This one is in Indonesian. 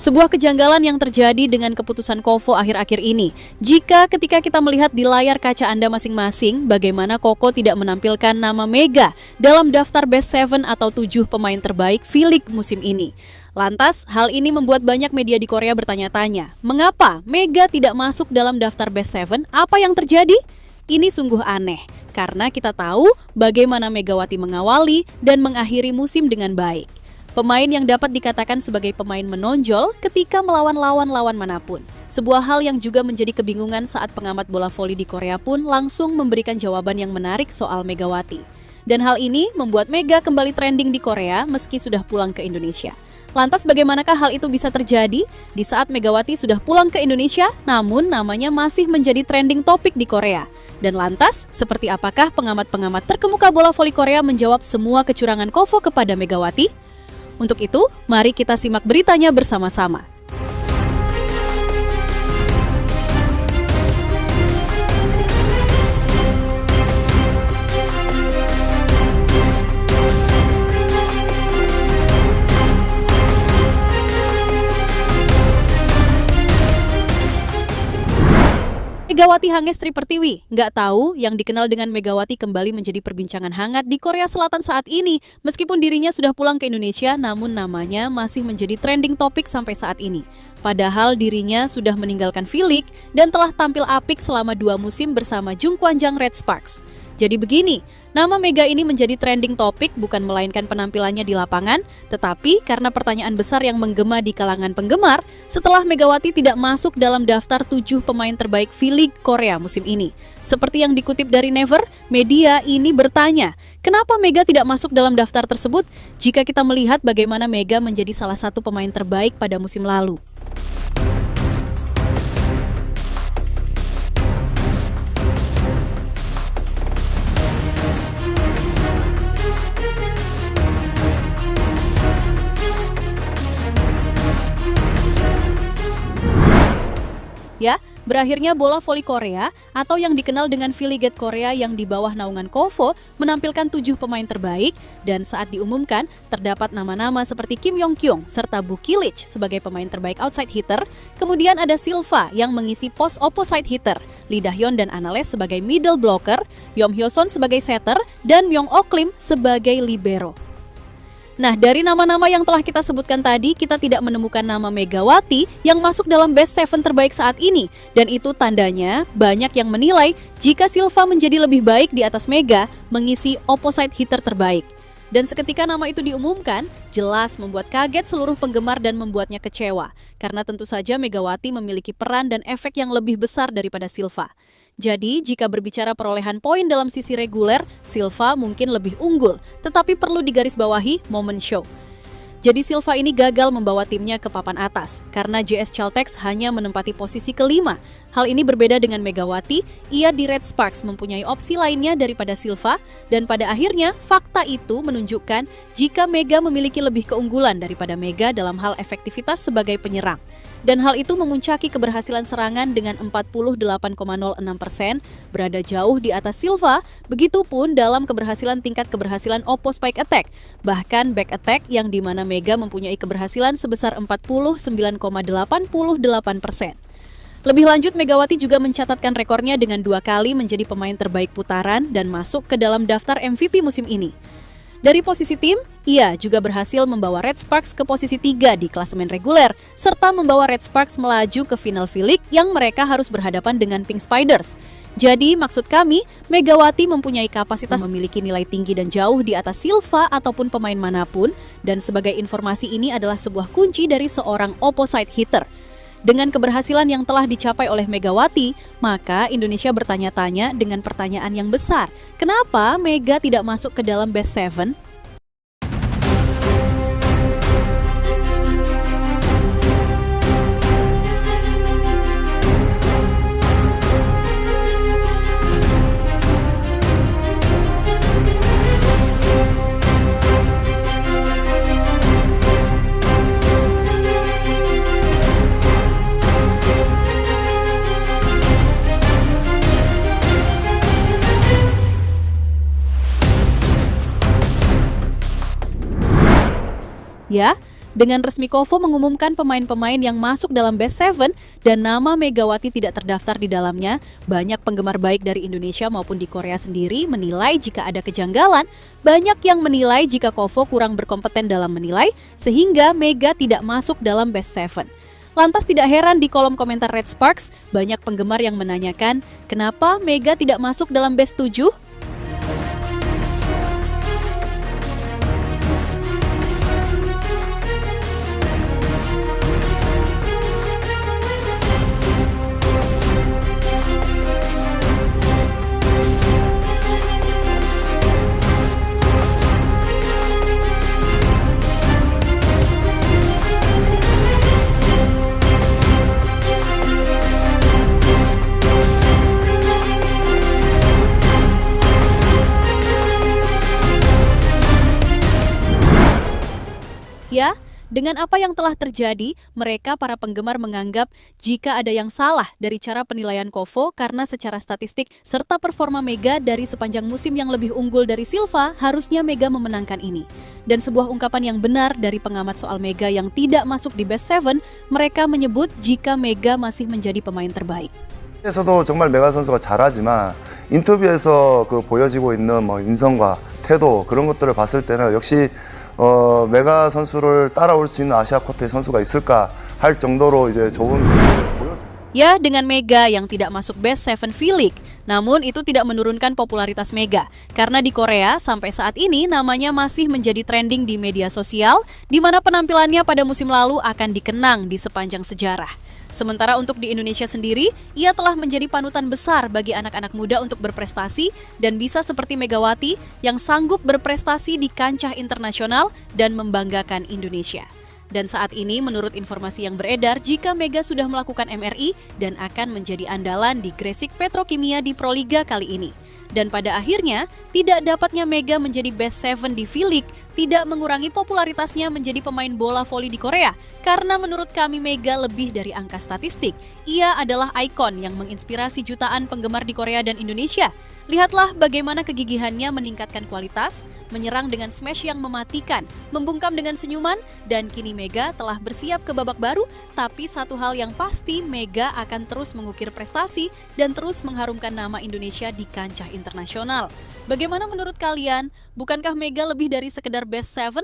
Sebuah kejanggalan yang terjadi dengan keputusan Kovo akhir-akhir ini. Jika ketika kita melihat di layar kaca Anda masing-masing, bagaimana Koko tidak menampilkan nama Mega dalam daftar Best 7 atau 7 pemain terbaik V-League musim ini. Lantas, hal ini membuat banyak media di Korea bertanya-tanya, mengapa Mega tidak masuk dalam daftar Best 7? Apa yang terjadi? Ini sungguh aneh, karena kita tahu bagaimana Megawati mengawali dan mengakhiri musim dengan baik. Pemain yang dapat dikatakan sebagai pemain menonjol ketika melawan lawan-lawan manapun. Sebuah hal yang juga menjadi kebingungan saat pengamat bola voli di Korea pun langsung memberikan jawaban yang menarik soal Megawati. Dan hal ini membuat Mega kembali trending di Korea meski sudah pulang ke Indonesia. Lantas bagaimanakah hal itu bisa terjadi di saat Megawati sudah pulang ke Indonesia namun namanya masih menjadi trending topik di Korea? Dan lantas, seperti apakah pengamat-pengamat terkemuka bola voli Korea menjawab semua kecurangan Kovo kepada Megawati? Untuk itu, mari kita simak beritanya bersama-sama. Megawati Hangestri Pertiwi, nggak tahu yang dikenal dengan Megawati kembali menjadi perbincangan hangat di Korea Selatan saat ini. Meskipun dirinya sudah pulang ke Indonesia, namun namanya masih menjadi trending topik sampai saat ini. Padahal dirinya sudah meninggalkan V-League dan telah tampil apik selama 2 musim bersama Jungkwanjang Red Sparks. Jadi begini, nama Mega ini menjadi trending topik bukan melainkan penampilannya di lapangan, tetapi karena pertanyaan besar yang menggema di kalangan penggemar setelah Megawati tidak masuk dalam daftar 7 pemain terbaik V-League Korea musim ini. Seperti yang dikutip dari Never, media ini bertanya, kenapa Mega tidak masuk dalam daftar tersebut jika kita melihat bagaimana Mega menjadi salah satu pemain terbaik pada musim lalu. Ya, berakhirnya bola voli Korea atau yang dikenal dengan V-League Korea yang di bawah naungan Kovo menampilkan 7 pemain terbaik dan saat diumumkan terdapat nama-nama seperti Kim Yong Kyung serta Bu Kilich sebagai pemain terbaik outside hitter, kemudian ada Silva yang mengisi pos opposite hitter, Lee Da-hyun dan Anales sebagai middle blocker, Yom Hyo-son sebagai setter dan Myung Ok Lim sebagai libero. Nah, dari nama-nama yang telah kita sebutkan tadi, kita tidak menemukan nama Megawati yang masuk dalam Best 7 terbaik saat ini. Dan itu tandanya banyak yang menilai jika Silva menjadi lebih baik di atas Mega mengisi opposite hitter terbaik. Dan seketika nama itu diumumkan, jelas membuat kaget seluruh penggemar dan membuatnya kecewa. Karena tentu saja Megawati memiliki peran dan efek yang lebih besar daripada Silva. Jadi, jika berbicara perolehan poin dalam sisi reguler, Silva mungkin lebih unggul, tetapi perlu digarisbawahi momen show. Jadi Silva ini gagal membawa timnya ke papan atas, karena JS Chaltex hanya menempati posisi kelima. Hal ini berbeda dengan Megawati, ia di Red Sparks mempunyai opsi lainnya daripada Silva, dan pada akhirnya fakta itu menunjukkan jika Mega memiliki lebih keunggulan daripada Mega dalam hal efektivitas sebagai penyerang. Dan hal itu memuncaki keberhasilan serangan dengan 48,06%, berada jauh di atas Silva, begitupun dalam keberhasilan tingkat keberhasilan oppo spike attack, bahkan back attack yang dimana Mega mempunyai keberhasilan sebesar 49,88%. Lebih lanjut, Megawati juga mencatatkan rekornya dengan 2 kali menjadi pemain terbaik putaran dan masuk ke dalam daftar MVP musim ini. Dari posisi tim, ia juga berhasil membawa Red Sparks ke posisi 3 di klasemen reguler, serta membawa Red Sparks melaju ke final V-League yang mereka harus berhadapan dengan Pink Spiders. Jadi, maksud kami, Megawati mempunyai kapasitas memiliki nilai tinggi dan jauh di atas Silva ataupun pemain manapun, dan sebagai informasi ini adalah sebuah kunci dari seorang opposite hitter. Dengan keberhasilan yang telah dicapai oleh Megawati, maka Indonesia bertanya-tanya dengan pertanyaan yang besar. Kenapa Mega tidak masuk ke dalam Best 7? Ya, Dengan resmi Kovo mengumumkan pemain-pemain yang masuk dalam Best Seven dan nama Megawati tidak terdaftar di dalamnya, banyak penggemar baik dari Indonesia maupun di Korea sendiri menilai jika ada kejanggalan. Banyak yang menilai jika Kovo kurang berkompeten dalam menilai, sehingga Mega tidak masuk dalam Best Seven. Lantas tidak heran di kolom komentar Red Sparks, banyak penggemar yang menanyakan, kenapa Mega tidak masuk dalam Best 7? Ya, dengan apa yang telah terjadi, mereka para penggemar menganggap jika ada yang salah dari cara penilaian Kovo karena secara statistik serta performa Mega dari sepanjang musim yang lebih unggul dari Silva, harusnya Mega memenangkan ini. Dan sebuah ungkapan yang benar dari pengamat soal Mega yang tidak masuk di Best Seven, mereka menyebut jika Mega masih menjadi pemain terbaik. 에서도 정말 메가 선수가 잘하지만 인터뷰에서 그 보여지고 있는 인성과 태도 그런 것들을 봤을 때는 역시 메가 선수를 따라올 수 있는 아시아 쿼터의 선수가 있을까 할 정도로 이제 좋은 보여주고. Ya, dengan Mega yang tidak masuk Best Seven V-League, namun itu tidak menurunkan popularitas Mega. Karena di Korea, sampai saat ini namanya masih menjadi trending di media sosial, di mana penampilannya pada musim lalu akan dikenang di sepanjang sejarah. Sementara untuk di Indonesia sendiri, ia telah menjadi panutan besar bagi anak-anak muda untuk berprestasi dan bisa seperti Megawati yang sanggup berprestasi di kancah internasional dan membanggakan Indonesia. Dan saat ini menurut informasi yang beredar, jika Mega sudah melakukan MRI dan akan menjadi andalan di Gresik Petrokimia di Proliga kali ini. Dan pada akhirnya, tidak dapatnya Mega menjadi Best Seven di V-League tidak mengurangi popularitasnya menjadi pemain bola voli di Korea. Karena menurut kami Mega lebih dari angka statistik. Ia adalah ikon yang menginspirasi jutaan penggemar di Korea dan Indonesia. Lihatlah bagaimana kegigihannya meningkatkan kualitas, menyerang dengan smash yang mematikan, membungkam dengan senyuman, dan kini Mega telah bersiap ke babak baru, tapi satu hal yang pasti Mega akan terus mengukir prestasi dan terus mengharumkan nama Indonesia di kancah internasional. Bagaimana menurut kalian? Bukankah Mega lebih dari sekedar Best Seven?